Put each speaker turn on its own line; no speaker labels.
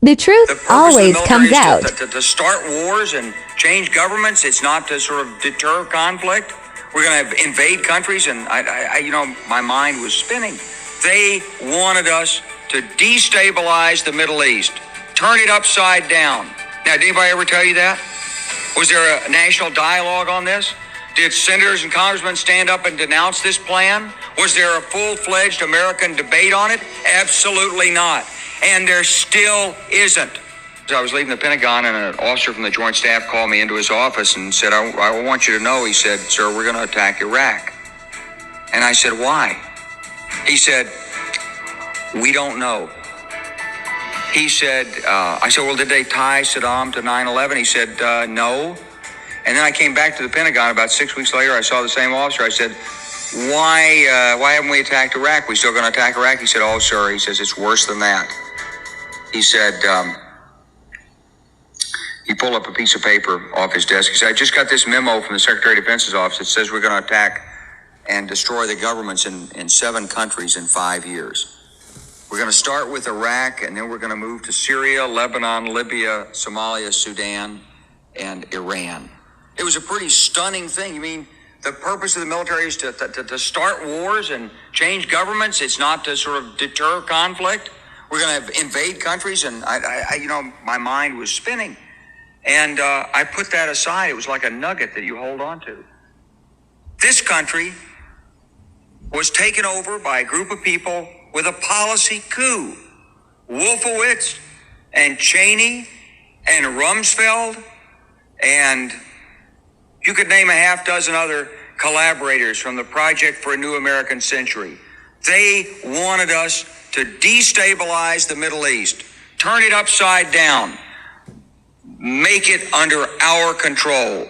The truth always comes out.
To start wars and change governments. It's not to sort of deter conflict. We're going to invade countries, and my mind was spinning. They wanted us to destabilize the Middle East, turn it upside down. Now, did anybody ever tell you that? Was there a national dialogue on this? Did senators and congressmen stand up and denounce this plan? Was there a full-fledged American debate on it? Absolutely not. And there still isn't. I was leaving the Pentagon, and an officer from the Joint Staff called me into his office and said, I want you to know, he said, sir, we're going to attack Iraq. And I said, why? He said, we don't know. He said, I said, well, did they tie Saddam to 9/11? He said, no. And then I came back to the Pentagon about 6 weeks later. I saw the same officer. I said, why haven't we attacked Iraq? We still going to attack Iraq? He said, oh, sir. He says, it's worse than that. He said, he pulled up a piece of paper off his desk. He said, I just got this memo from the Secretary of Defense's office that says we're going to attack and destroy the governments in 7 countries in 5 years. We're going to start with Iraq, and then we're going to move to Syria, Lebanon, Libya, Somalia, Sudan, and Iran. It was a pretty stunning thing. You mean the purpose of the military is to start wars and change governments? It's not to sort of deter conflict? We're going to invade countries, and my mind was spinning. And I put that aside. It was like a nugget that you hold on to. This country was taken over by a group of people with a policy coup. Wolfowitz and Cheney and Rumsfeld, and you could name a half dozen other collaborators from the Project for a New American Century. They wanted us to destabilize the Middle East, turn it upside down, make it under our control.